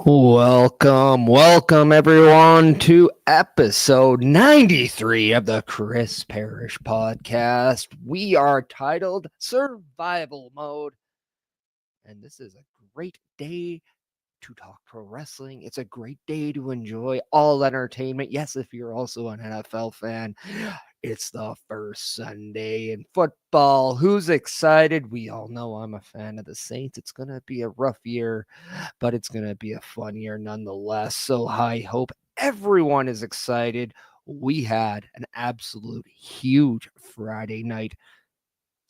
Welcome everyone to episode 93 of the Chris Parrish podcast. We are titled Survival Mode, and this is a great day to talk pro wrestling. It's a great day to enjoy all entertainment. Yes, if you're also an NFL fan, it's the first Sunday in football. Who's excited? We all know I'm a fan of the Saints. It's going to be a rough year, but it's going to be a fun year nonetheless. So I hope everyone is excited. We had an absolute huge Friday night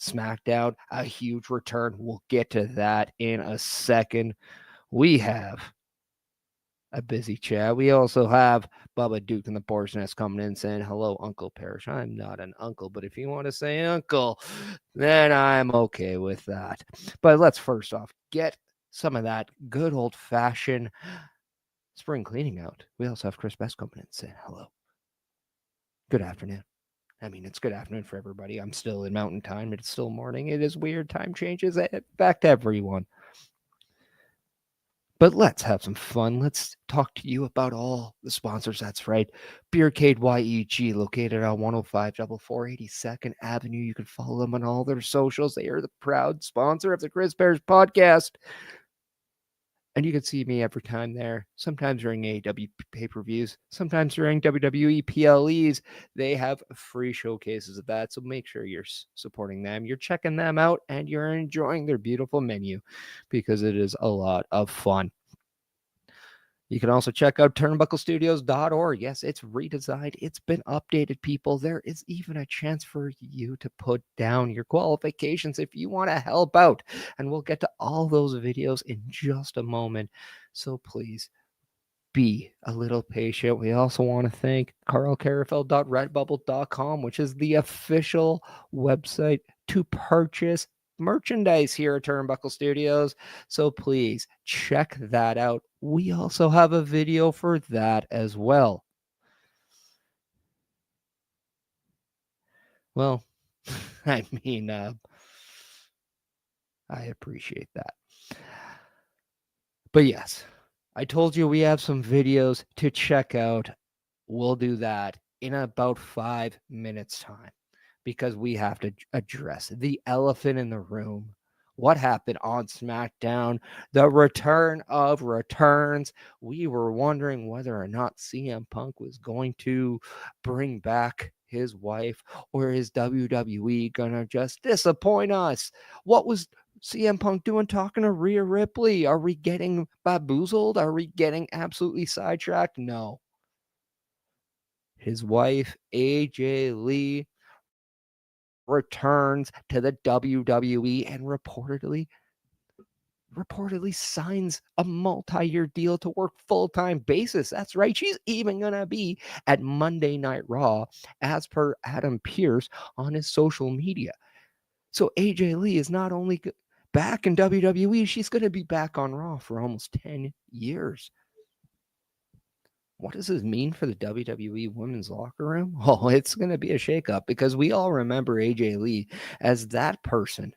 SmackDown, a huge return. We'll get to that in a second. We have a busy chat. We also have Bubba Duke and the Boar's Nest coming in saying, hello, Uncle Parrish. I'm not an uncle, but if you want to say uncle, then I'm okay with that. But let's first off get some of that good old-fashioned spring cleaning out. We also have Chris Best coming in saying hello. Good afternoon. I mean, it's good afternoon for everybody. I'm still in mountain time. It's still morning. It is weird. Time changes. Back to everyone. But let's have some fun. Let's talk to you about all the sponsors. That's right. beercadewhyte, located on 105 482nd Avenue. You can follow them on all their socials. They are the proud sponsor of the Chris Parrish podcast. And you can see me every time there, sometimes during AEW pay-per-views, sometimes during WWE PLEs. They have free showcases of that, so make sure you're supporting them. You're checking them out, and you're enjoying their beautiful menu because it is a lot of fun. You can also check out turnbucklestudios.org. Yes, it's redesigned. It's been updated, people. There is even a chance for you to put down your qualifications if you want to help out. And we'll get to all those videos in just a moment. So please be a little patient. We also want to thank carlcarafel.redbubble.com, which is the official website to purchase merchandise here at Turnbuckle Studios. So please check that out. We also have a video for that as well. Well, I mean, I appreciate that. But yes, I told you we have some videos to check out. We'll do that in about 5 minutes time because we have to address the elephant in the room. What happened on SmackDown? The return of returns. We were wondering whether or not CM Punk was going to bring back his wife, or is WWE gonna just disappoint us? What was CM Punk doing talking to Rhea Ripley? Are we getting bamboozled? Are we getting absolutely sidetracked? No. His wife, AJ Lee, returns to the WWE and reportedly signs a multi-year deal to work full-time basis. That's right. She's even going to be at Monday Night Raw, as per Adam Pearce on his social media. So AJ Lee is not only back in WWE, she's going to be back on Raw for almost 10 years. What does this mean for the WWE women's locker room? Oh, it's going to be a shakeup because we all remember AJ Lee as that person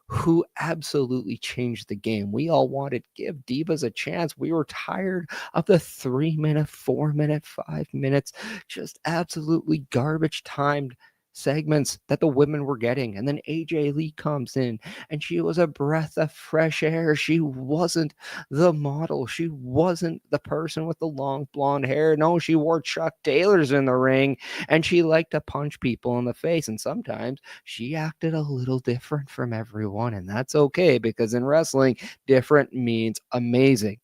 who absolutely changed the game. We all wanted to give divas a chance. We were tired of the 3 minute, 4 minute, 5 minutes, just absolutely garbage timed segments that the women were getting. And then AJ Lee comes in and she was a breath of fresh air. She wasn't the model. She wasn't the person with the long blonde hair. No, she wore Chuck Taylors in the ring and she liked to punch people in the face. And sometimes she acted a little different from everyone. And that's okay because in wrestling, different means amazing.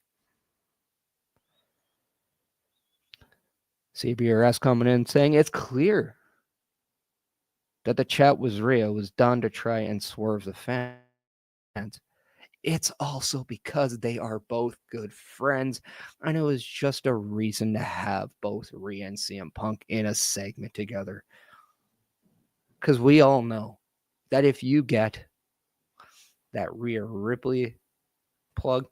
CBRS coming in saying it's clear that the chat with Rhea was done to try and swerve the fans. It's also because they are both good friends, and it was just a reason to have both Rhea and CM Punk in a segment together. Because we all know that if you get that Rhea Ripley plug,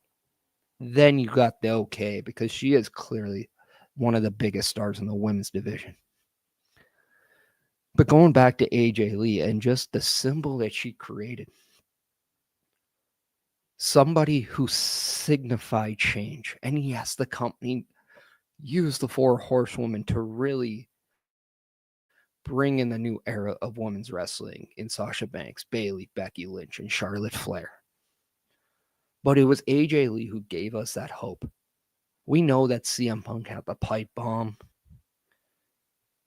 then you got the okay, because she is clearly one of the biggest stars in the women's division. But going back to AJ Lee and just the symbol that she created, somebody who signified change. And yes, the company used the 4 horsewomen to really bring in the new era of women's wrestling in Sasha Banks, Bayley, Becky Lynch, and Charlotte Flair. But it was AJ Lee who gave us that hope. We know that CM Punk had the pipe bomb,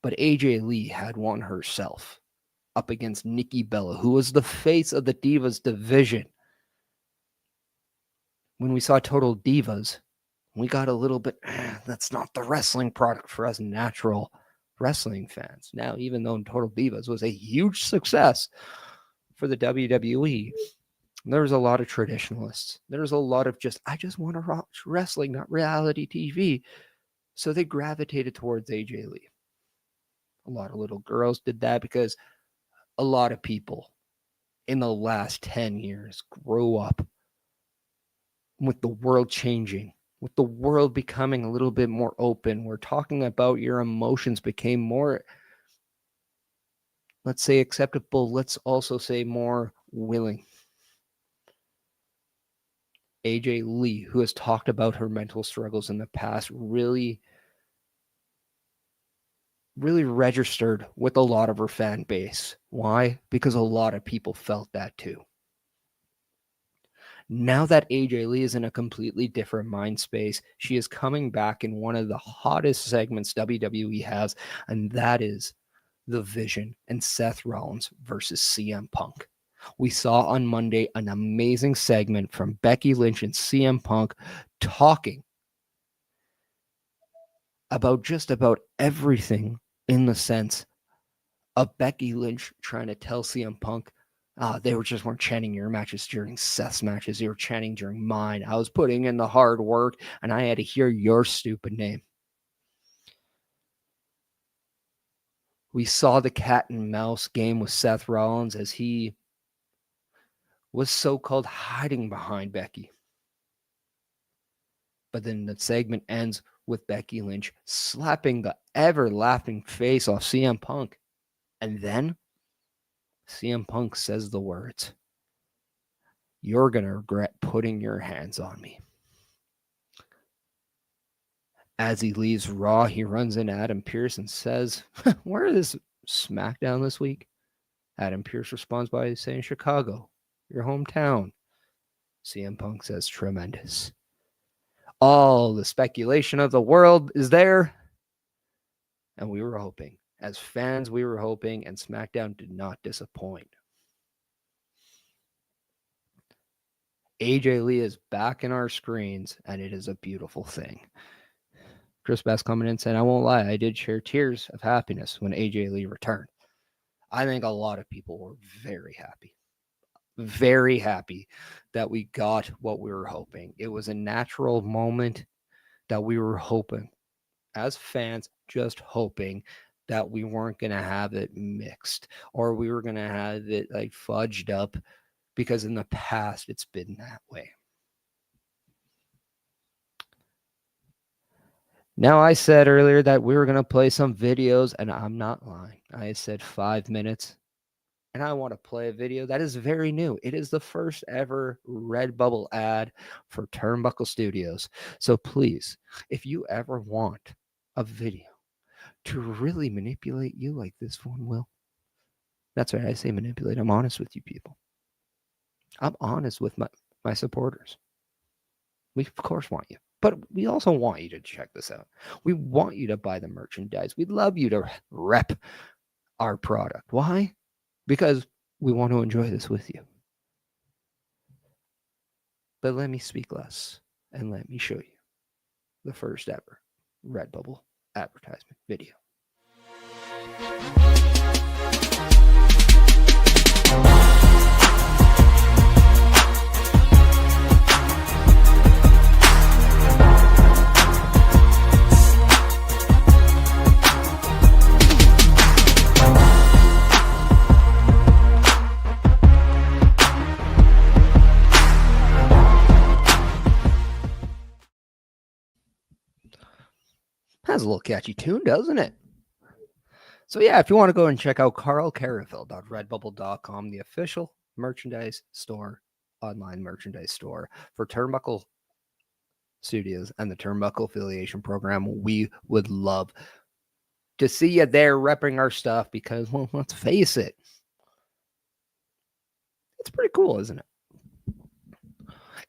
but AJ Lee had one herself up against Nikki Bella, who was the face of the Divas division. When we saw Total Divas, we got a little bit, that's not the wrestling product for us natural wrestling fans. Now, even though Total Divas was a huge success for the WWE, there was a lot of traditionalists. There was a lot of I just want to watch wrestling, not reality TV. So they gravitated towards AJ Lee. A lot of little girls did that because a lot of people in the last 10 years grew up with the world changing, with the world becoming a little bit more open. We're talking about your emotions became more, let's say, acceptable. Let's also say more willing. AJ Lee, who has talked about her mental struggles in the past, really registered with a lot of her fan base. Why? Because a lot of people felt that too. Now that AJ Lee is in a completely different mind space, she is coming back in one of the hottest segments WWE has, and that is the Vision and Seth Rollins versus CM Punk. We saw on Monday an amazing segment from Becky Lynch and CM Punk talking about just about everything in the sense of Becky Lynch trying to tell CM Punk, they weren't chanting your matches during Seth's matches. They were chanting during mine. I was putting in the hard work and I had to hear your stupid name. We saw the cat and mouse game with Seth Rollins as he was so-called hiding behind Becky. But then the segment ends with Becky Lynch slapping the ever-laughing face off CM Punk. And then CM Punk says the words, "You're going to regret putting your hands on me." As he leaves Raw, he runs into Adam Pearce and says, "Where is SmackDown this week?" Adam Pearce responds by saying, "Chicago, your hometown." CM Punk says, "Tremendous." All the speculation of the world is there. And we were hoping. As fans, we were hoping, and SmackDown did not disappoint. AJ Lee is back in our screens, and it is a beautiful thing. Chris Bass coming in saying, "I won't lie, I did share tears of happiness when AJ Lee returned." I think a lot of people were very happy that we got what we were hoping. It was a natural moment that we were hoping, as fans, just hoping that we weren't going to have it mixed or we were going to have it like fudged up, because in the past it's been that way. Now, I said earlier that we were going to play some videos, and I'm not lying. I said 5 minutes, and I want to play a video that is very new. It is the first ever Redbubble ad for Turnbuckle Studios. So please, if you ever want a video to really manipulate you like this one will, that's right, I say manipulate. I'm honest with you people. I'm honest with my supporters. We, of course, want you. But we also want you to check this out. We want you to buy the merchandise. We'd love you to rep our product. Why? Because we want to enjoy this with you. But let me speak less and let me show you the first ever Redbubble advertisement video. Has a little catchy tune, doesn't it? So yeah, if you want to go and check out carlcaraville.redbubble.com, the official merchandise store online merchandise store for Turnbuckle Studios and the Turnbuckle Affiliation Program. We would love to see you there repping our stuff because, well, let's face it, it's pretty cool, isn't it?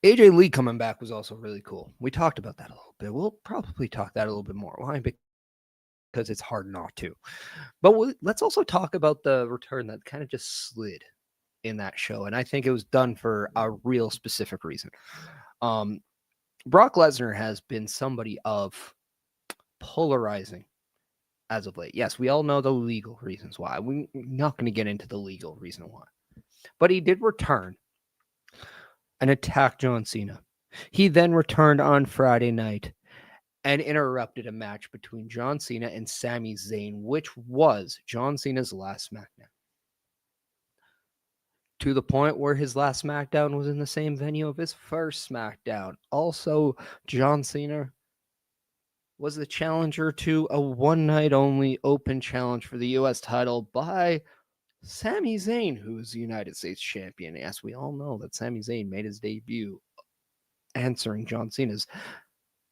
AJ Lee coming back was also really cool. We talked about that a little bit. We'll probably talk that a little bit more. Why? Because it's hard not to. But let's also talk about the return that kind of just slid in that show. And I think it was done for a real specific reason. Brock Lesnar has been somebody of polarizing as of late. Yes, we all know the legal reasons why. We're not going to get into the legal reason why. But he did return and attack John Cena. He then returned on Friday night and interrupted a match between John Cena and Sami Zayn, which was John Cena's last SmackDown. To the point where his last SmackDown was in the same venue of his first SmackDown. Also, John Cena was the challenger to a one-night-only open challenge for the U.S. title by Sami Zayn, who is the United States champion. As we all know that Sami Zayn made his debut answering John Cena's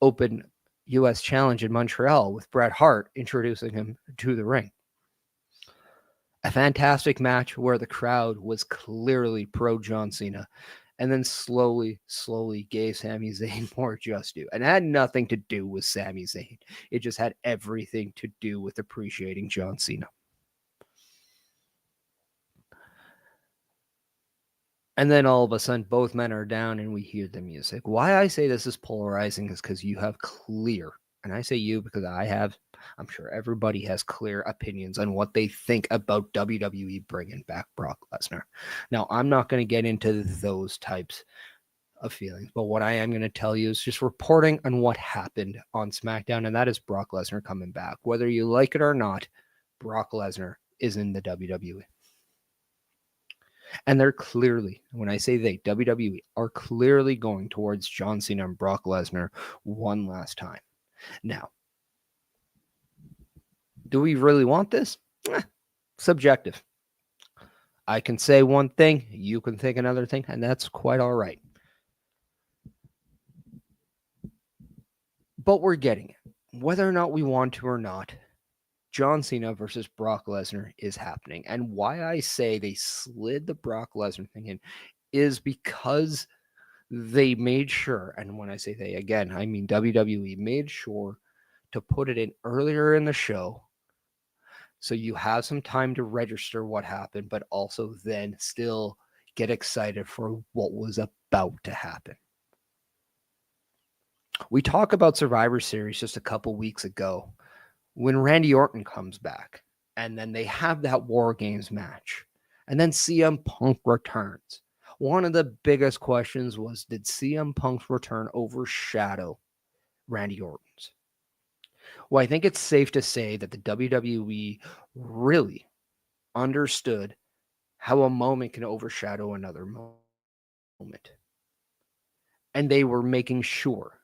open U.S. challenge in Montreal with Bret Hart introducing him to the ring. A fantastic match where the crowd was clearly pro John Cena and then slowly gave Sami Zayn more just due. And it had nothing to do with Sami Zayn. It just had everything to do with appreciating John Cena. And then all of a sudden, both men are down and we hear the music. Why I say this is polarizing is because you have clear, and I say you because I'm sure everybody has clear opinions on what they think about WWE bringing back Brock Lesnar. Now, I'm not going to get into those types of feelings, but what I am going to tell you is just reporting on what happened on SmackDown, and that is Brock Lesnar coming back. Whether you like it or not, Brock Lesnar is in the WWE. And they're clearly, when I say they, WWE, are clearly going towards John Cena and Brock Lesnar one last time. Now, do we really want this? Subjective. I can say one thing, you can think another thing, and that's quite all right. But we're getting it. Whether or not we want to or not, John Cena versus Brock Lesnar is happening. And why I say they slid the Brock Lesnar thing in is because they made sure, and when I say they, again, I mean WWE made sure to put it in earlier in the show so you have some time to register what happened, but also then still get excited for what was about to happen. We talked about Survivor Series just a couple weeks ago when Randy Orton comes back, and then they have that War Games match, and then CM Punk returns. One of the biggest questions was, did CM Punk's return overshadow Randy Orton's? Well, I think it's safe to say that the WWE really understood how a moment can overshadow another moment. And they were making sure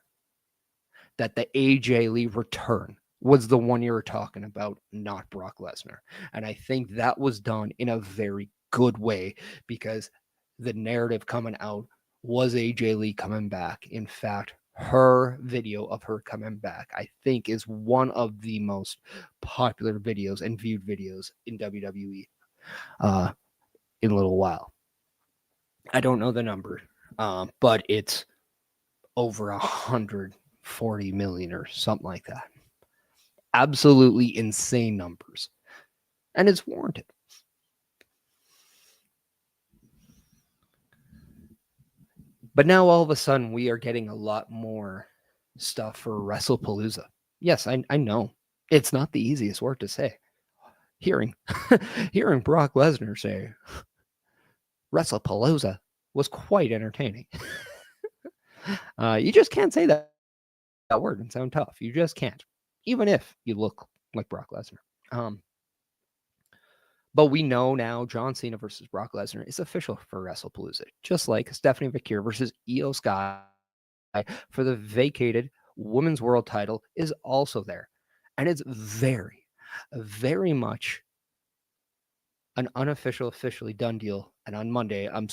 that the AJ Lee return was the one you were talking about, not Brock Lesnar. And I think that was done in a very good way because the narrative coming out was AJ Lee coming back. In fact, her video of her coming back, I think, is one of the most popular videos and viewed videos in WWE in a little while. I don't know the number, but it's over 140 million or something like that. Absolutely insane numbers. And it's warranted. But now all of a sudden we are getting a lot more stuff for WrestlePalooza. Yes, I know. It's not the easiest word to say. Hearing Brock Lesnar say WrestlePalooza was quite entertaining. You just can't say that word and sound tough. You just can't. Even if you look like Brock Lesnar. But we know now John Cena versus Brock Lesnar is official for WrestlePalooza, just like Stephanie McMahon versus Io Sky for the vacated Women's World title is also there. And it's very, very much an unofficial, officially done deal. And on Monday, I'm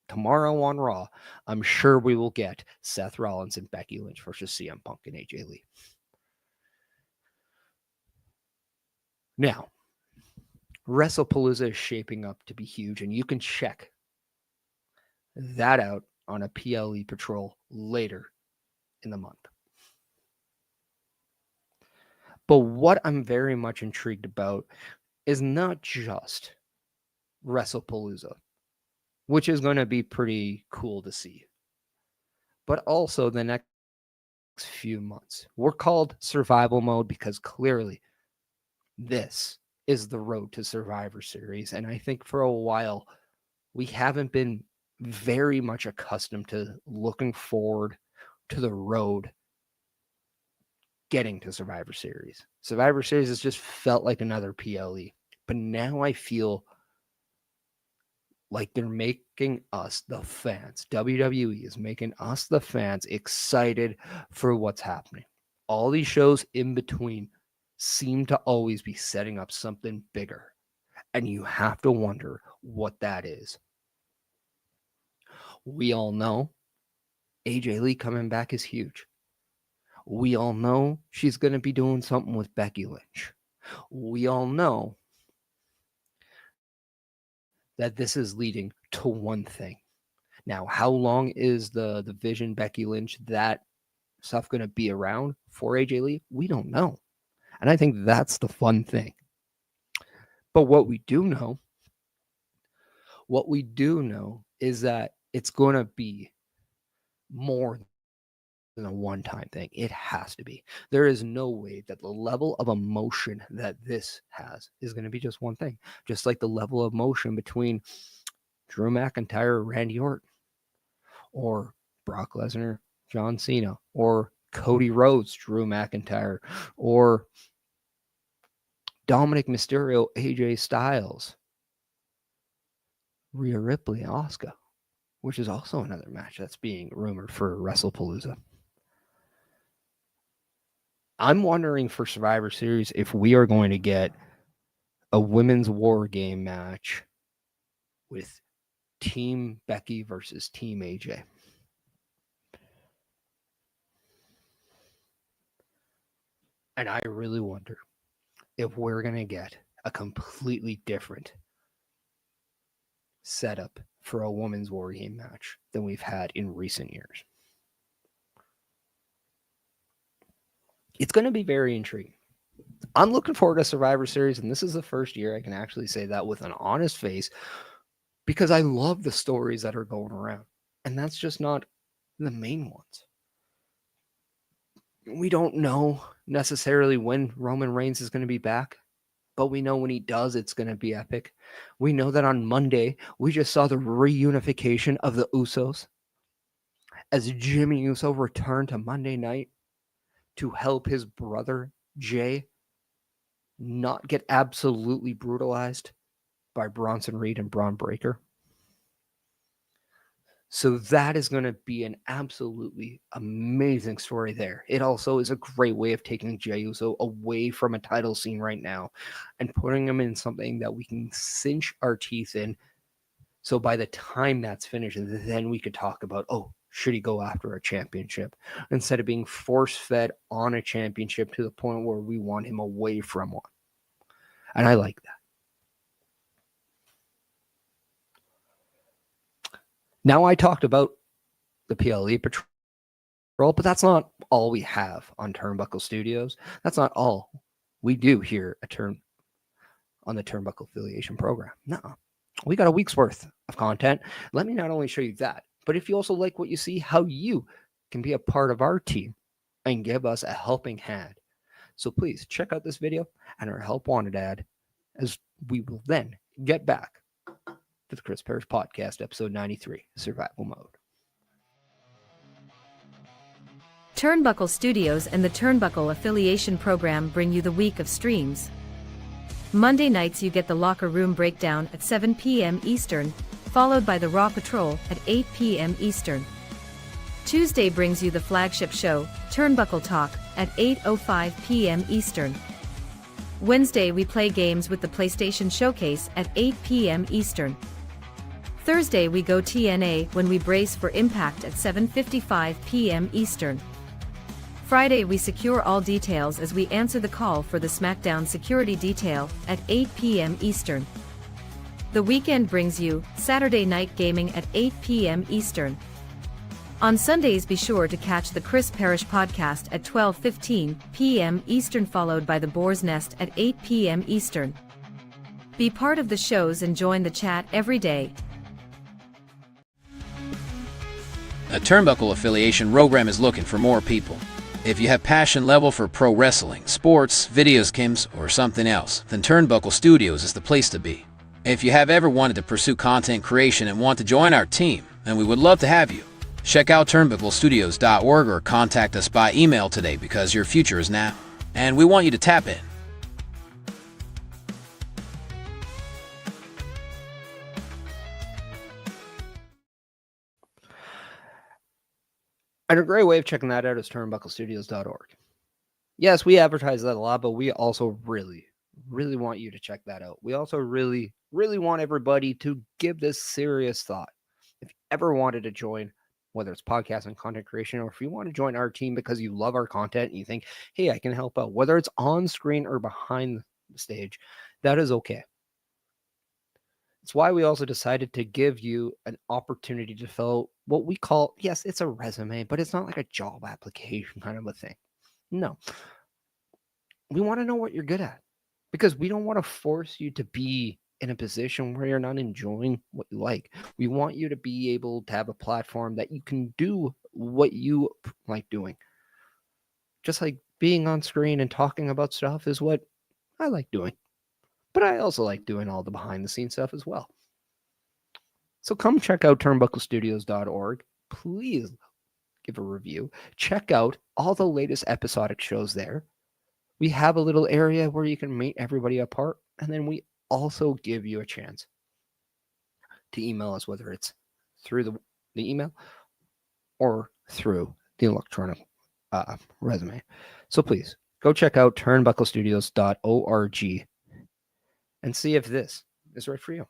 tomorrow on Raw, I'm sure we will get Seth Rollins and Becky Lynch versus CM Punk and AJ Lee. Now, WrestlePalooza is shaping up to be huge, and you can check that out on a PLE patrol later in the month. But what I'm very much intrigued about is not just WrestlePalooza, which is going to be pretty cool to see, but also the next few months. We're called survival mode because clearly this is the road to Survivor Series. And I think for a while, we haven't been very much accustomed to looking forward to the road getting to Survivor Series. Survivor Series has just felt like another PLE. But now I feel like they're making us, the fans, WWE is making us, the fans, excited for what's happening. All these shows in between seem to always be setting up something bigger. And you have to wonder what that is. We all know AJ Lee coming back is huge. We all know she's going to be doing something with Becky Lynch. We all know that this is leading to one thing. Now, how long is the Vision Becky Lynch, that stuff going to be around for AJ Lee? We don't know. And I think that's the fun thing. But what we do know is that it's going to be more than a one-time thing. It has to be. There is no way that the level of emotion that this has is going to be just one thing. Just like the level of emotion between Drew McIntyre, Randy Orton, or Brock Lesnar, John Cena, or Cody Rhodes, Drew McIntyre, or Dominic Mysterio, AJ Styles, Rhea Ripley, and Asuka, which is also another match that's being rumored for WrestlePalooza. I'm wondering for Survivor Series if we are going to get a women's war game match with Team Becky versus Team AJ. And I really wonder if we're going to get a completely different setup for a women's war game match than we've had in recent years. It's going to be very intriguing. I'm looking forward to Survivor Series, and this is the first year I can actually say that with an honest face, because I love the stories that are going around, and that's just not the main ones. We don't know necessarily when Roman Reigns is going to be back, but we know when he does, it's going to be epic. We know that on Monday, we just saw the reunification of the Usos as Jimmy Uso returned to Monday night to help his brother, Jay, not get absolutely brutalized by Bronson Reed and Braun Breaker. So that is going to be an absolutely amazing story there. It also is a great way of taking Jey Uso away from a title scene right now and putting him in something that we can cinch our teeth in. So by the time that's finished, then we could talk about, oh, should he go after a championship instead of being force-fed on a championship to the point where we want him away from one. And I like that. Now, I talked about the PLE Patrol, but that's not all we have on Turnbuckle Studios. That's not all we do here on the Turnbuckle Affiliation Program. No, we got a week's worth of content. Let me not only show you that, but if you also like what you see, how you can be a part of our team and give us a helping hand. So please check out this video and our Help Wanted ad, as we will then get back to the Chris Parrish Podcast, episode 93, Survival Mode. Turnbuckle Studios and the Turnbuckle Affiliation Program bring you the week of streams. Monday nights you get the Locker Room Breakdown at 7 p.m. Eastern, followed by the Raw Patrol at 8 p.m. Eastern. Tuesday brings you the flagship show, Turnbuckle Talk, at 8:05 p.m. Eastern. Wednesday we play games with the PlayStation Showcase at 8 p.m. Eastern. Thursday we go TNA when we brace for Impact at 7:55 p.m. Eastern. Friday we secure all details as we answer the call for the SmackDown security detail at 8 p.m. Eastern. The weekend brings you Saturday Night Gaming at 8 p.m. Eastern. On Sundays be sure to catch the Chris Parrish podcast at 12:15 p.m. Eastern, followed by the Boar's Nest at 8 p.m. Eastern. Be part of the shows and join the chat every day. A Turnbuckle affiliation program is looking for more people. If you have passion level for pro wrestling, sports, videos games, or something else, then Turnbuckle Studios is the place to be. If you have ever wanted to pursue content creation and want to join our team, then we would love to have you. Check out turnbucklestudios.org or contact us by email today, because your future is now, and we want you to tap in. And a great way of checking that out is turnbucklestudios.org. Yes, we advertise that a lot, but we also really want you to check that out. We also really want everybody to give this serious thought. If you ever wanted to join, whether it's podcasting, content creation, or if you want to join our team because you love our content and you think, hey, I can help out, whether it's on screen or behind the stage, that is okay. It's why we also decided to give you an opportunity to fill what we call, yes, it's a resume, but it's not like a job application kind of a thing. No. We want to know what you're good at, because we don't want to force you to be in a position where you're not enjoying what you like. We want you to be able to have a platform that you can do what you like doing. Just like being on screen and talking about stuff is what I like doing. But I also like doing all the behind the scenes stuff as well. So come check out turnbucklestudios.org. Please give a review. Check out all the latest episodic shows there. We have a little area where you can meet everybody apart, and then we also give you a chance to email us, whether it's through the email or through the electronic resume. So please go check out turnbucklestudios.org and see if this is right for you.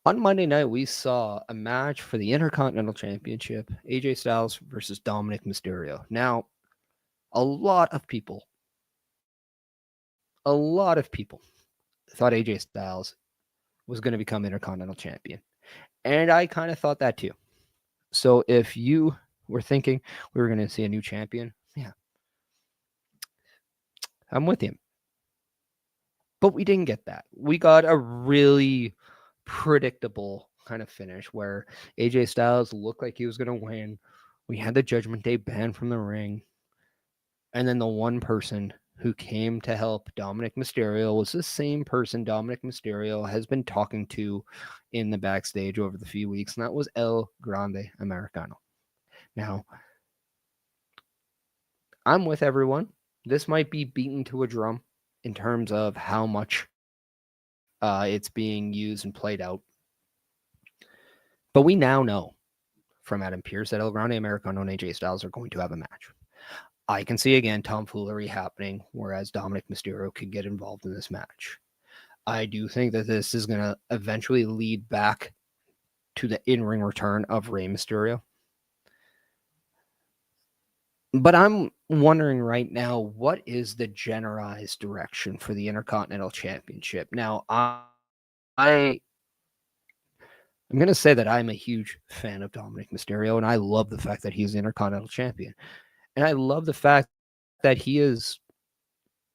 On Monday night, we saw a match for the Intercontinental Championship, AJ Styles versus Dominic Mysterio. Now, a lot of people thought AJ Styles was going to become Intercontinental Champion. And I kind of thought that too. So if you were thinking we were going to see a new champion, yeah, I'm with him. But we didn't get that. We got a really predictable kind of finish where AJ Styles looked like he was going to win. We had the Judgment Day banned from the ring. And then the one person who came to help Dominic Mysterio was the same person Dominic Mysterio has been talking to in the backstage over the few weeks, and that was El Grande Americano. Now, I'm with everyone. This might be beaten to a drum in terms of how much it's being used and played out. But we now know from Adam Pearce that El Grande Americano and AJ Styles are going to have a match. I can see again tomfoolery happening, whereas Dominic Mysterio could get involved in this match. I do think that this is going to eventually lead back to the in-ring return of Rey Mysterio. But I'm wondering right now, what is the generalized direction for the Intercontinental Championship? Now, I'm going to say that I'm a huge fan of Dominic Mysterio, and I love the fact that he's the Intercontinental Champion. And I love the fact that he is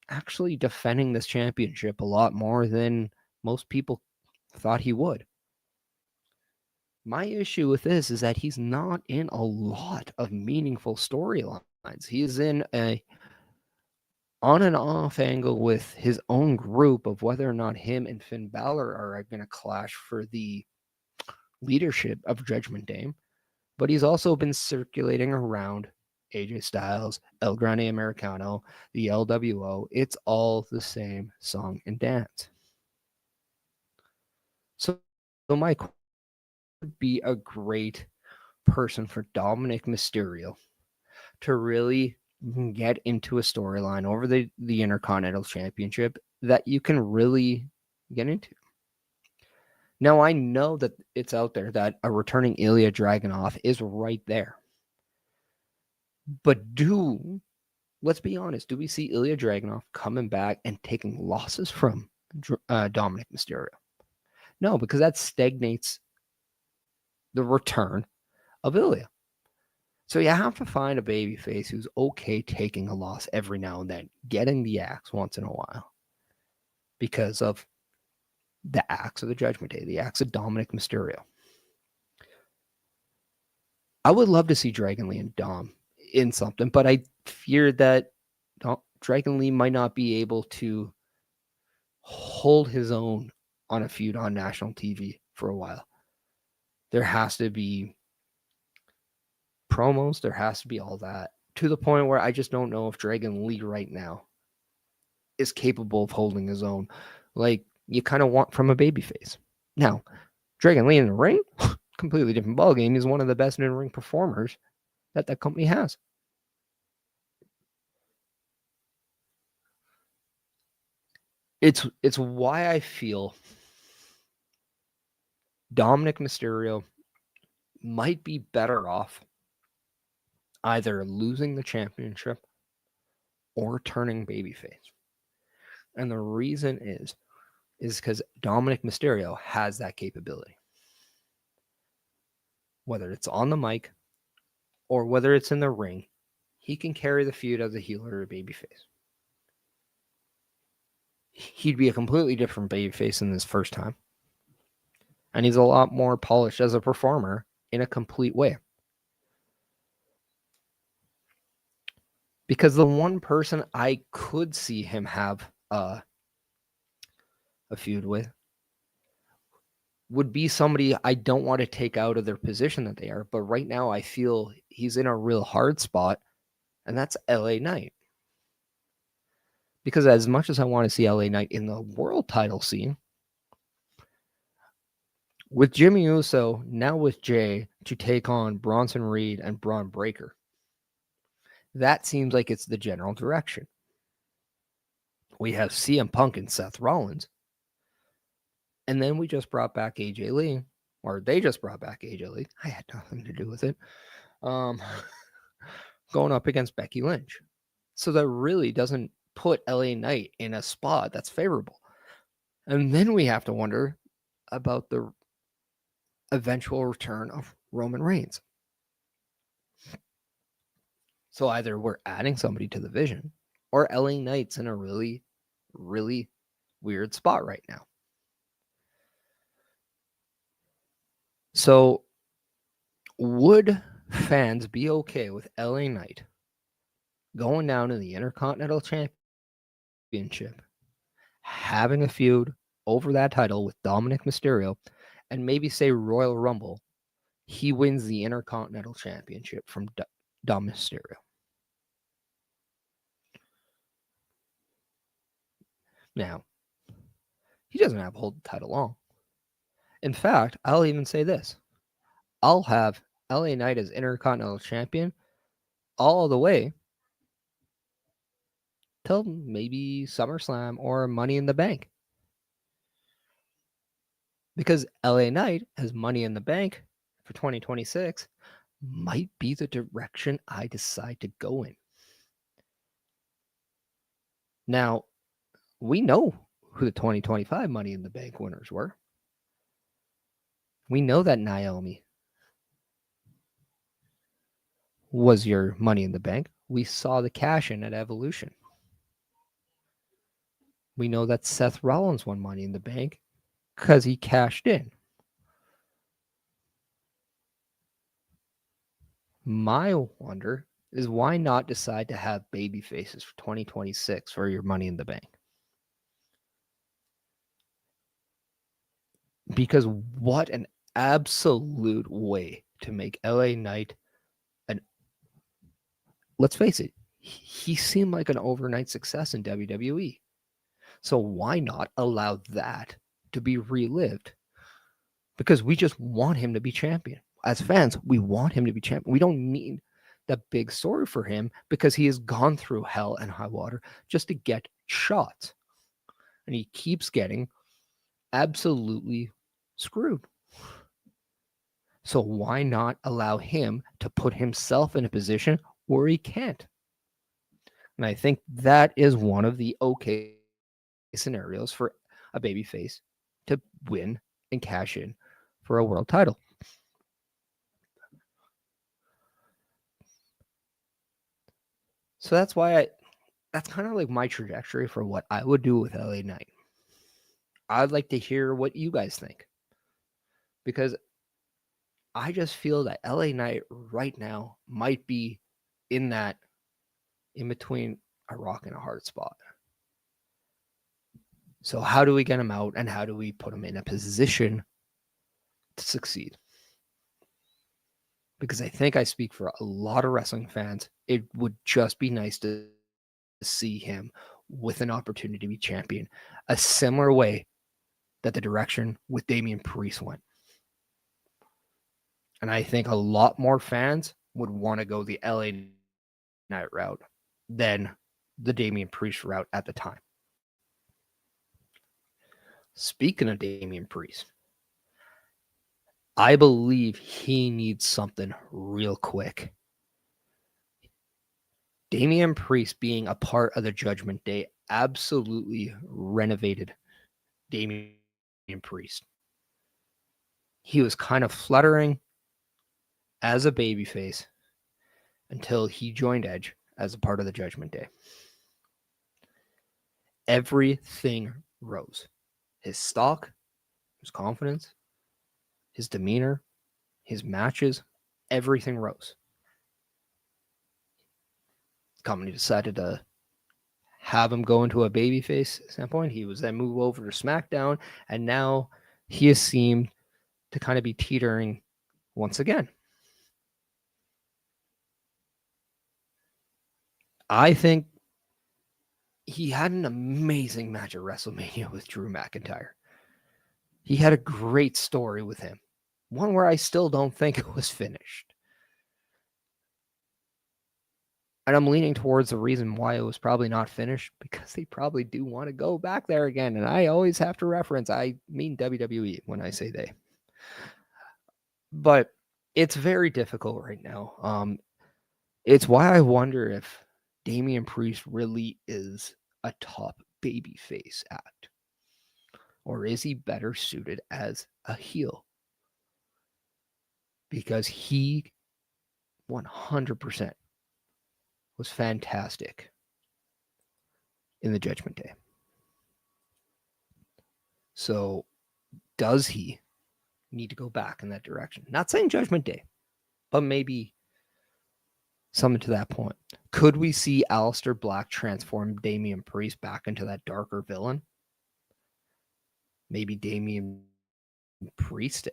actually defending this championship a lot more than most people thought he would. My issue with this is that he's not in a lot of meaningful storylines. He's in a on and off angle with his own group of whether or not him and Finn Balor are going to clash for the leadership of Judgment Day. But he's also been circulating around AJ Styles, El Grande Americano, the LWO. It's all the same song and dance. So Mike would be a great person for Dominic Mysterio to really get into a storyline over the Intercontinental Championship that you can really get into. Now, I know that it's out there that a returning Ilya Dragunov is right there. But let's be honest, do we see Ilya Dragunov coming back and taking losses from Dominic Mysterio? No, because that stagnates the return of Ilya. So you have to find a babyface who's okay taking a loss every now and then, getting the axe once in a while, because of the axe of the Judgment Day, the axe of Dominic Mysterio. I would love to see Dragon Lee and Dom in something, but I fear that Dragon Lee might not be able to hold his own on a feud on national TV for a while. There has to be promos, there has to be all that, to the point where I just don't know if Dragon Lee right now is capable of holding his own like you kind of want from a babyface. Now, Dragon Lee in the ring, completely different ballgame. He's one of the best in-ring performers that company has. It's why I feel Dominic Mysterio might be better off either losing the championship or turning babyface. And the reason is because Dominic Mysterio has that capability. Whether it's on the mic or whether it's in the ring, he can carry the feud as a heel or a babyface. He'd be a completely different babyface in his first time. And he's a lot more polished as a performer in a complete way. Because the one person I could see him have a feud with would be somebody I don't want to take out of their position that they are. But right now I feel he's in a real hard spot, and that's LA Knight. Because as much as I want to see LA Knight in the world title scene, with Jimmy Uso, now with Jay, to take on Bronson Reed and Braun Breaker, that seems like it's the general direction. We have CM Punk and Seth Rollins. And then we just brought back AJ Lee, or they just brought back AJ Lee. I had nothing to do with it. Going up against Becky Lynch. So that really doesn't put LA Knight in a spot that's favorable. And then we have to wonder about the eventual return of Roman Reigns. So either we're adding somebody to the vision, or LA Knight's in a really, really weird spot right now. So would fans be okay with LA Knight going down to the Intercontinental Championship, having a feud over that title with Dominic Mysterio, and maybe say Royal Rumble, he wins the Intercontinental Championship from Dom Mysterio? Now, he doesn't have to hold the title long. In fact, I'll even say this. I'll have LA Knight as Intercontinental Champion all the way till maybe SummerSlam or Money in the Bank. Because LA Knight has Money in the Bank for 2026 might be the direction I decide to go in. Now, we know who the 2025 Money in the Bank winners were. We know that Naomi was your Money in the Bank. We saw the cash in at Evolution. We know that Seth Rollins won Money in the Bank because he cashed in. My wonder is why not decide to have baby faces for 2026 for your Money in the Bank? Because what an absolute way to make LA Knight let's face it, he seemed like an overnight success in WWE. So why not allow that to be relived? Because we just want him to be champion. As fans, we want him to be champion. We don't need the big story for him because he has gone through hell and high water just to get shots. And he keeps getting absolutely screwed. So why not allow him to put himself in a position where he can't? And I think that is one of the okay scenarios for a babyface to win and cash in for a world title. So that's why that's kind of like my trajectory for what I would do with LA Knight. I'd like to hear what you guys think, because I just feel that LA Knight right now might be in between a rock and a hard spot. So how do we get him out, and how do we put him in a position to succeed? Because I think I speak for a lot of wrestling fans. It would just be nice to see him with an opportunity to be champion, a similar way that the direction with Damien Priest went. And I think a lot more fans would want to go the LA Knight route than the Damien Priest route at the time. Speaking of Damien Priest, I believe he needs something real quick. Damien Priest being a part of the Judgment Day absolutely renovated Damien Priest. He was kind of fluttering as a babyface until he joined Edge as a part of the Judgment Day. Everything rose. His stock, his confidence, his demeanor, his matches, everything rose. The company decided to have him go into a babyface standpoint. He was then moved over to SmackDown, and now he has seemed to kind of be teetering once again. I think he had an amazing match at WrestleMania with Drew McIntyre. He had a great story with him, one where I still don't think it was finished. And I'm leaning towards the reason why it was probably not finished, because they probably do want to go back there again. And I always have to reference, I mean WWE when I say they. But it's very difficult right now. It's why I wonder if Damien Priest really is a top babyface act. Or is he better suited as a heel? Because he 100% was fantastic in the Judgment Day. So does he need to go back in that direction? Not saying Judgment Day, but maybe something to that point. Could we see Aleister Black transform Damien Priest back into that darker villain? Maybe Damien Priest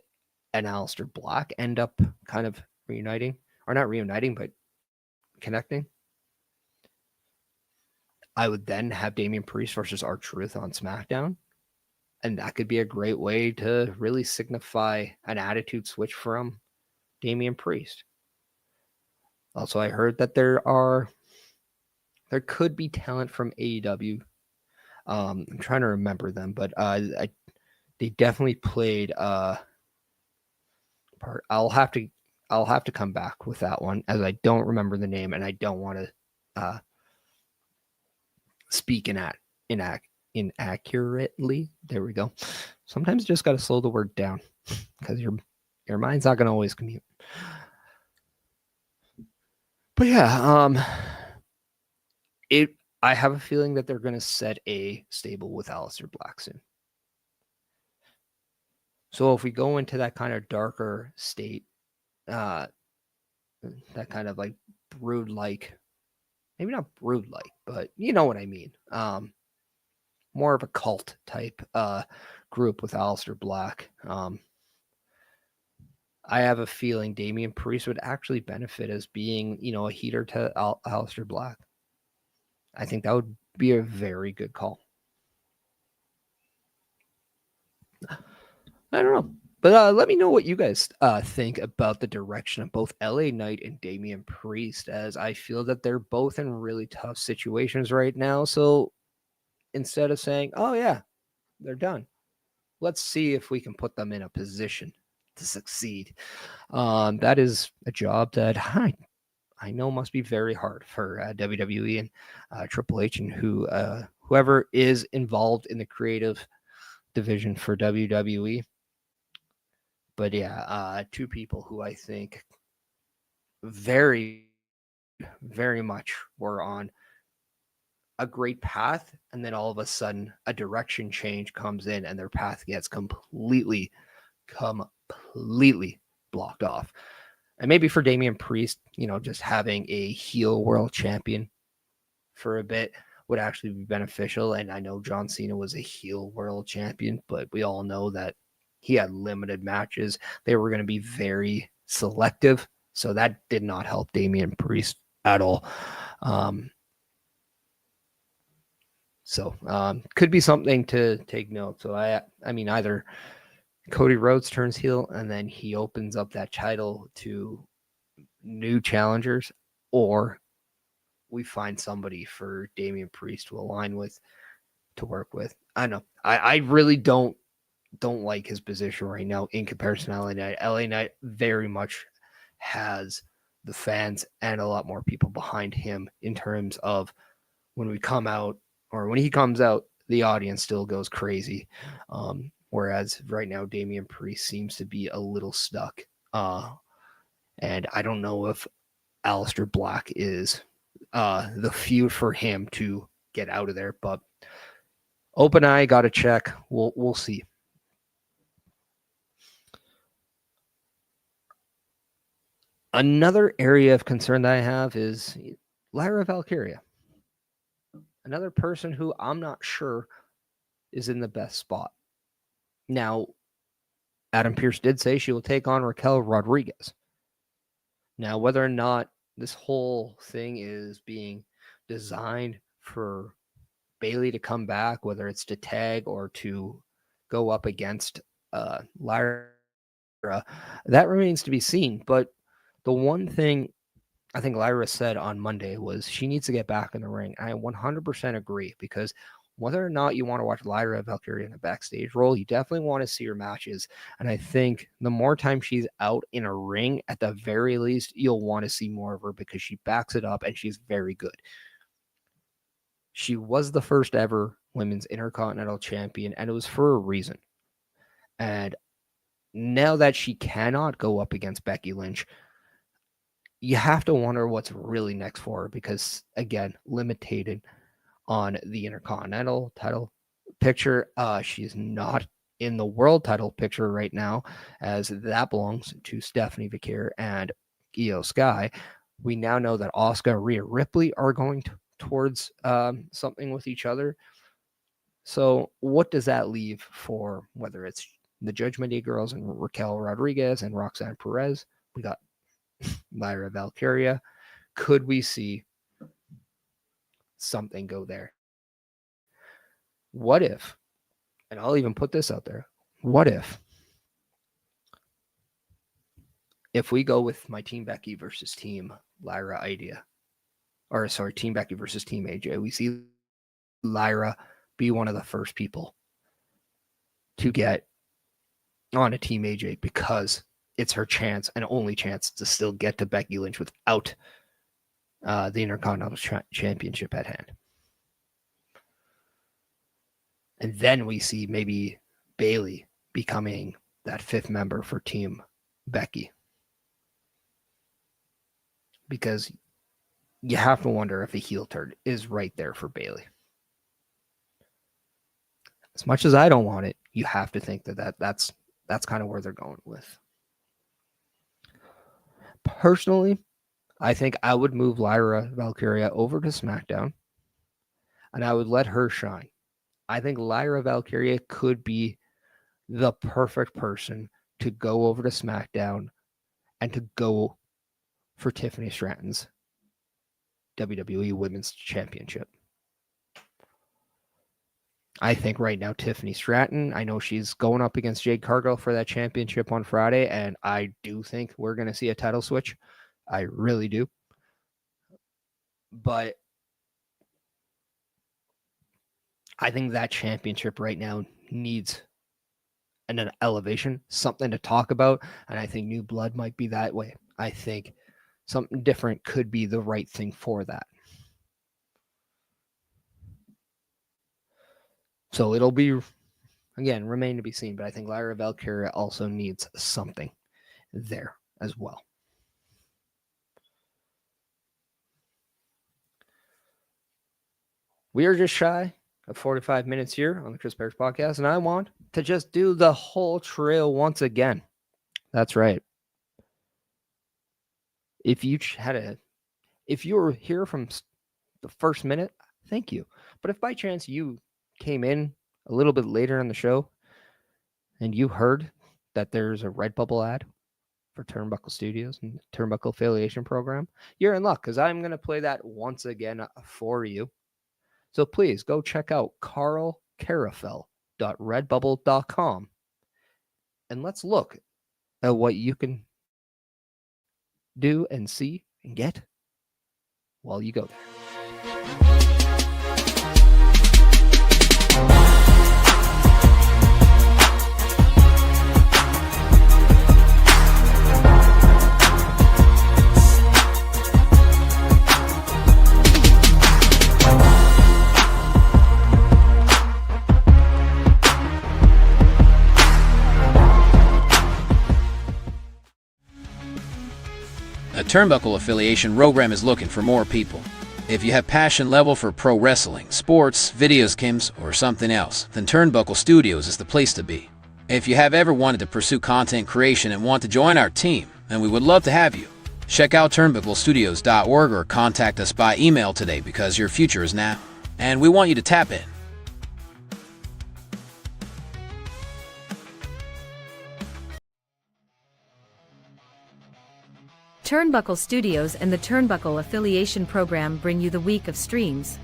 and Aleister Black end up kind of reuniting, or not reuniting, but connecting. I would then have Damien Priest versus R-Truth on SmackDown. And that could be a great way to really signify an attitude switch from Damien Priest. Also, I heard that there could be talent from AEW. I'm trying to remember them, but they definitely played part. I'll have to come back with that one, as I don't remember the name and I don't want to speak inaccurately. There we go. Sometimes you just got to slow the word down, because your mind's not going to always commute. But yeah, I have a feeling that they're going to set a stable with Aleister Black soon. So if we go into that kind of darker state, that kind of like brood-like, maybe not brood-like, but you know what I mean. More of a cult type group with Aleister Black. I have a feeling Damien Priest would actually benefit as being, a heater to Aleister Black. I think that would be a very good call. I don't know. But let me know what you guys think about the direction of both LA Knight and Damien Priest, as I feel that they're both in really tough situations right now. So instead of saying, oh, yeah, they're done, let's see if we can put them in a position to succeed. That is a job that I know must be very hard for WWE and Triple H and whoever is involved in the creative division for WWE. But yeah, two people who I think very, very much were on a great path, and then all of a sudden a direction change comes in and their path gets completely blocked off. And maybe for Damian Priest, just having a heel world champion for a bit would actually be beneficial. And I know John Cena was a heel world champion, but we all know that he had limited matches. They were going to be very selective, so that did not help Damian Priest at all. So could be something to take note. So I mean, either Cody Rhodes turns heel and then he opens up that title to new challengers, or we find somebody for Damian Priest to align with, to work with. I don't know. I really don't like his position right now in comparison to LA Knight. LA Knight very much has the fans and a lot more people behind him in terms of when we come out, or when he comes out, the audience still goes crazy. Whereas right now, Damian Priest seems to be a little stuck. And I don't know if Aleister Black is the feud for him to get out of there. But open eye, got to check. We'll see. Another area of concern that I have is Lyra Valkyria. Another person who I'm not sure is in the best spot. Now, Adam Pearce did say she will take on Raquel Rodriguez. Now, whether or not this whole thing is being designed for Bayley to come back, whether it's to tag or to go up against Lyra, that remains to be seen. But the one thing I think Lyra said on Monday was she needs to get back in the ring. I 100% agree, because whether or not you want to watch Lyra Valkyria in a backstage role, you definitely want to see her matches. And I think the more time she's out in a ring, at the very least, you'll want to see more of her, because she backs it up and she's very good. She was the first ever women's Intercontinental Champion, and it was for a reason. And now that she cannot go up against Becky Lynch, you have to wonder what's really next for her, because, again, limited on the Intercontinental title picture. She's not in the world title picture right now, as that belongs to Stephanie Vaquer and Io Sky. We now know that Asuka and Rhea Ripley are going towards something with each other. So what does that leave for, whether it's the Judgment Day girls and Raquel Rodriguez and Roxanne Perez? We got Lyra Valkyria. Could we see something go there? What if, and I'll even put this out there, what if we go with my Team Becky versus Team Lyra idea, or sorry, Team Becky versus Team AJ, we see Lyra be one of the first people to get on a Team AJ, because it's her chance and only chance to still get to Becky Lynch without the Intercontinental Championship at hand. And then we see maybe Bayley becoming that fifth member for Team Becky. Because you have to wonder if a heel turn is right there for Bayley. As much as I don't want it, you have to think that's kind of where they're going with. Personally, I think I would move Lyra Valkyria over to SmackDown, and I would let her shine. I think Lyra Valkyria could be the perfect person to go over to SmackDown and to go for Tiffany Stratton's WWE Women's Championship. I think right now Tiffany Stratton, I know she's going up against Jade Cargill for that championship on Friday, and I do think we're going to see a title switch. I really do. But I think that championship right now needs and an elevation, something to talk about. And I think new blood might be that way. I think something different could be the right thing for that. So it'll be, again, remain to be seen. But I think Lyra Valkyria also needs something there as well. We are just shy of 45 minutes here on the Chris Parrish Podcast, and I want to just do the whole trail once again. That's right. If you were here from the first minute, thank you. But if by chance you came in a little bit later in the show and you heard that there's a Redbubble ad for Turnbuckle Studios and Turnbuckle Affiliation Program, you're in luck because I'm going to play that once again for you. So please go check out carlcarafel.redbubble.com and let's look at what you can do and see and get while you go there. A Turnbuckle Affiliation program is looking for more people. If you have passion level for pro wrestling, sports, videos games, or something else, then Turnbuckle Studios is the place to be. If you have ever wanted to pursue content creation and want to join our team, then we would love to have you. Check out turnbucklestudios.org or contact us by email today because your future is now, and we want you to tap in. Turnbuckle Studios and the Turnbuckle Affiliation Program bring you the week of streams.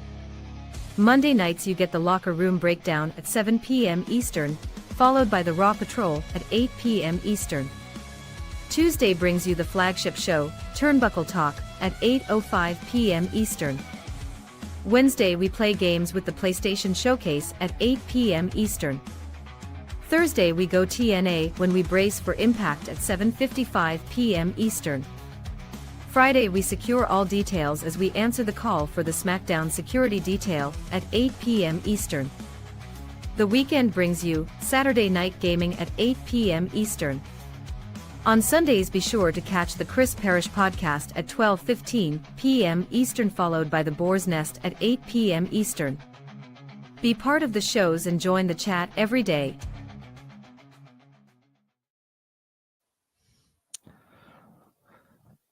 Monday nights you get the Locker Room Breakdown at 7 p.m. Eastern, followed by the Raw Patrol at 8 p.m. Eastern. Tuesday brings you the flagship show, Turnbuckle Talk, at 8:05 p.m. Eastern. Wednesday we play games with the PlayStation Showcase at 8 p.m. Eastern. Thursday we go TNA when we brace for Impact at 7:55 p.m. Eastern. Friday we secure all details as we answer the call for the SmackDown security detail at 8 p.m. Eastern. The weekend brings you Saturday Night Gaming at 8 p.m. Eastern. On Sundays be sure to catch the Chris Parrish Podcast at 12:15 p.m. Eastern, followed by the Boar's Nest at 8 p.m. Eastern. Be part of the shows and join the chat every day.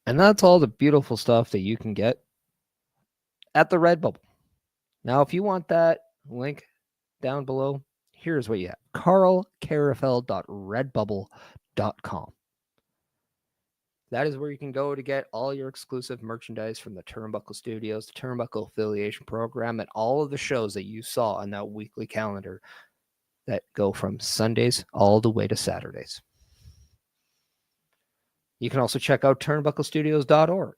And that's all the beautiful stuff that you can get at the Redbubble. Now, if you want that link down below, here's what you have. carlcarafel.redbubble.com. That is where you can go to get all your exclusive merchandise from the Turnbuckle Studios, the Turnbuckle Affiliation Program, and all of the shows that you saw on that weekly calendar that go from Sundays all the way to Saturdays. You can also check out turnbucklestudios.org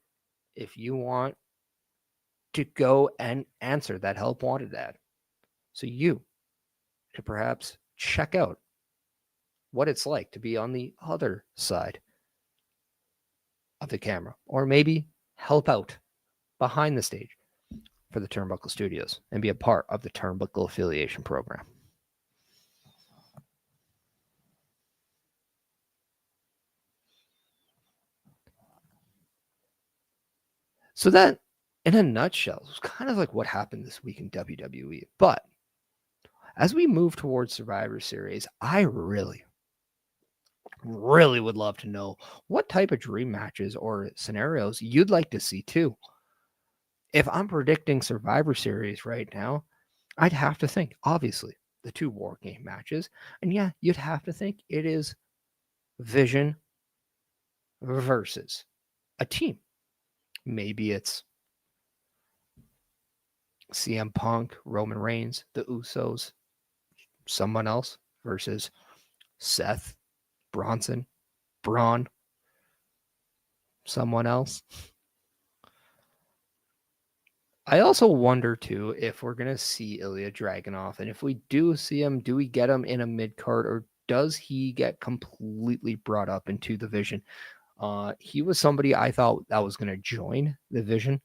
if you want to go and answer that help wanted ad. So you could perhaps check out what it's like to be on the other side of the camera, or maybe help out behind the stage for the Turnbuckle Studios and be a part of the Turnbuckle Affiliation Program. So that, in a nutshell, is kind of like what happened this week in WWE. But as we move towards Survivor Series, I really would love to know what type of dream matches or scenarios you'd like to see too. If I'm predicting Survivor Series right now, I'd have to think, obviously, the 2 War Game matches. And yeah, you'd have to think it is Vision versus a team. Maybe it's CM Punk, Roman Reigns, the Usos, someone else versus Seth, Bronson, Braun, someone else. I also wonder, too, if we're going to see Ilya Dragunov. And if we do see him, do we get him in a mid-card or does he get completely brought up into the Vision? He was somebody I thought that was going to join the Vision,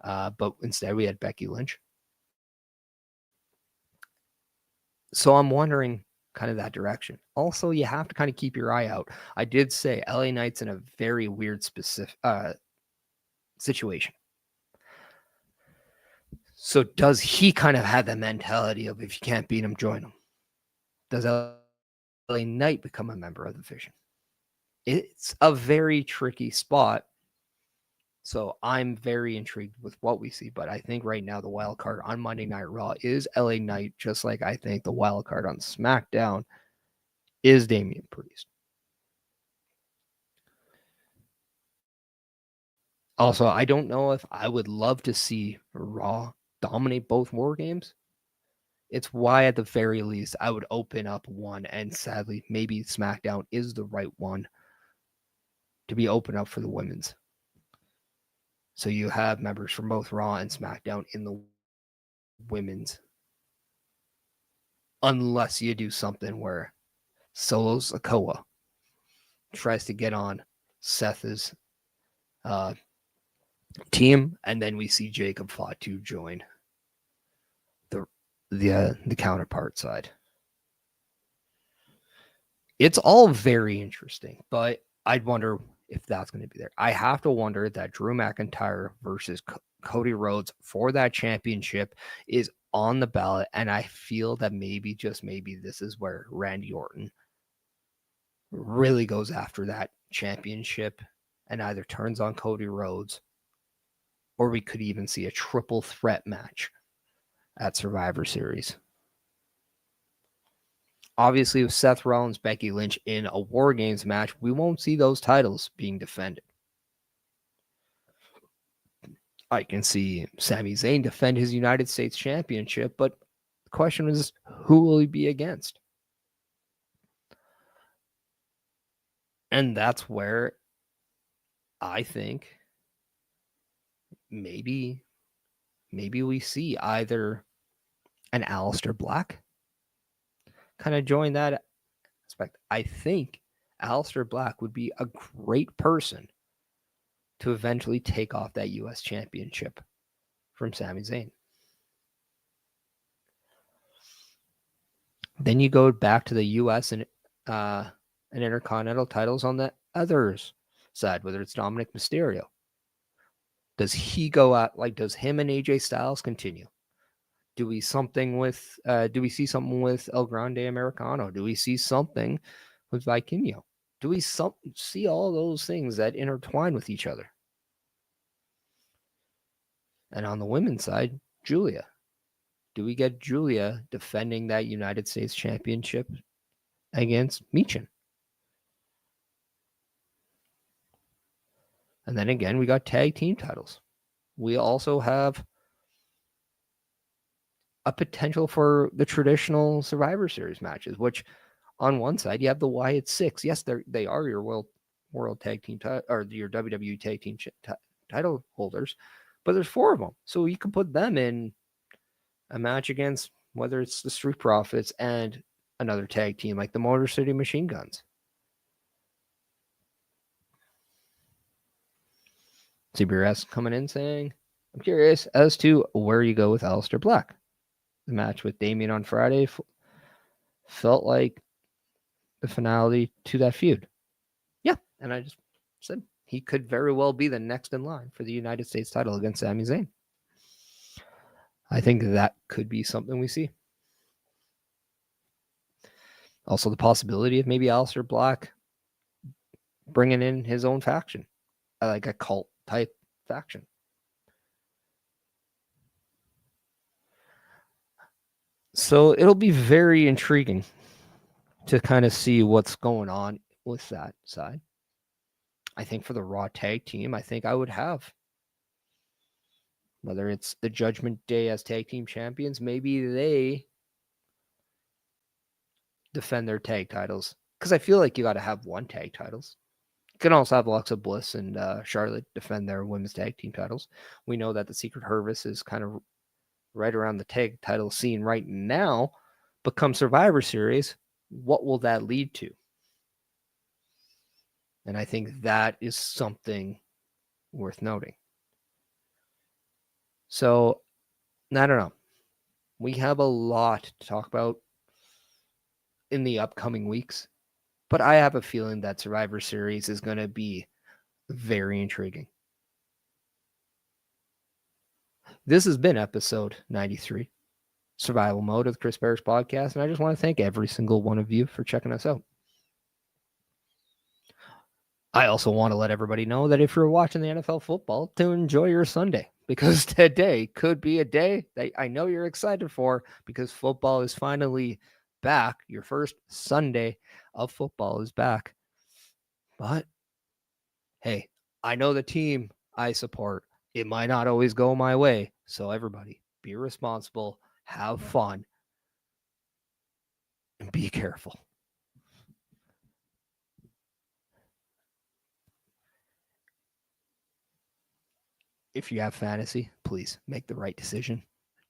but instead we had Becky Lynch. So I'm wondering kind of that direction. Also, you have to kind of keep your eye out. I did say LA Knight's in a very weird specific situation. So does he kind of have the mentality of if you can't beat him, join him? Does LA Knight become a member of the Vision? It's a very tricky spot. So I'm very intrigued with what we see. But I think right now the wild card on Monday Night Raw is LA Knight, just like I think the wild card on SmackDown is Damien Priest. Also, I don't know if I would love to see Raw dominate both War Games. It's why, at the very least, I would open up one, and sadly, maybe SmackDown is the right one to be open up for the women's. So you have members from both Raw and SmackDown in the women's. Unless you do something where Solo Sikoa tries to get on Seth's team, and then we see Jacob Fatu join the counterpart side. It's all very interesting, but I'd wonder if that's going to be there. I have to wonder that Drew McIntyre versus Cody Rhodes for that championship is on the ballot, and I feel that maybe, just maybe, this is where Randy Orton really goes after that championship and either turns on Cody Rhodes, or we could even see a triple threat match at Survivor Series. Obviously, with Seth Rollins, Becky Lynch in a War Games match, we won't see those titles being defended. I can see Sami Zayn defend his United States Championship, but the question is, who will he be against? And that's where I think maybe we see either an Aleister Black kind of join that aspect. I think Aleister Black would be a great person to eventually take off that U.S. Championship from Sami Zayn. Then you go back to the U.S. and Intercontinental titles on the others side, whether it's Dominic Mysterio. Does he go out, like, does him and AJ Styles continue? Do we see something with El Grande Americano? Do we see something with Vikingo? Do we see all those things that intertwine with each other? And on the women's side, Julia. Do we get Julia defending that United States Championship against Michin? And then again, we got tag team titles. We also have a potential for the traditional Survivor Series matches, which on one side you have the Wyatt Six. Yes, they are your world tag team or your WWE tag team title holders, but there's 4 of them, so you can put them in a match against whether it's the Street Profits and another tag team like the Motor City Machine Guns. CBS coming in saying, I'm curious as to where you go with Aleister Black. The match with Damien on Friday felt like the finale to that feud. Yeah, and I just said he could very well be the next in line for the United States title against Sami Zayn. I think that could be something we see. Also, the possibility of maybe Aleister Black bringing in his own faction, like a cult type faction. So it'll be very intriguing to kind of see what's going on with that side. I think for the Raw tag team, I think I would have, whether it's the Judgment Day as tag team champions, maybe they defend their tag titles. Because I feel like you got to have one tag titles. You can also have Alexa Bliss and Charlotte defend their women's tag team titles. We know that the Secret Service is kind of right around the tag title scene right now, but come Survivor Series, what will that lead to? And I think that is something worth noting. So, I don't know. We have a lot to talk about in the upcoming weeks, but I have a feeling that Survivor Series is going to be very intriguing. This has been episode 93, Survival Mode of the Chris Parrish Podcast, and I just want to thank every single one of you for checking us out. I also want to let everybody know that if you're watching the NFL football, to enjoy your Sunday, because today could be a day that I know you're excited for, because football is finally back. Your first Sunday of football is back. But hey, I know the team I support. It might not always go my way. So everybody, be responsible, have fun, and be careful. If you have fantasy, please make the right decision.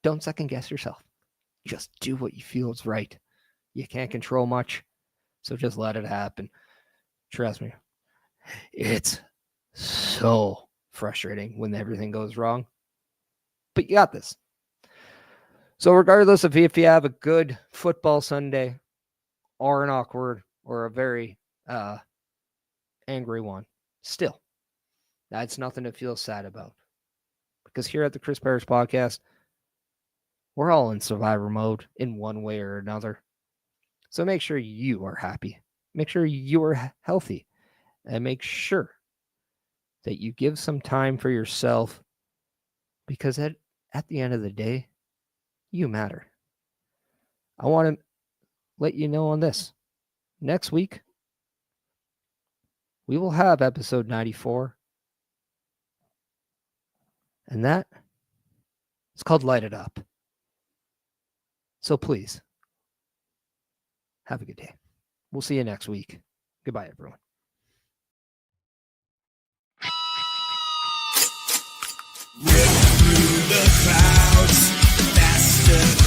Don't second guess yourself. Just do what you feel is right. You can't control much, so just let it happen. Trust me, it's so frustrating when everything goes wrong, but you got this. So regardless of if you have a good football Sunday or an awkward or a very angry one, still, that's nothing to feel sad about. Because here at the Chris Parrish Podcast, we're all in survivor mode in one way or another. So make sure you are happy. Make sure you are healthy. And make sure that you give some time for yourself. Because at the end of the day, you matter. I want to let you know on this. Next week, we will have episode 94. And that is called Light It Up. So please, have a good day. We'll see you next week. Goodbye, everyone. Rip through the clouds faster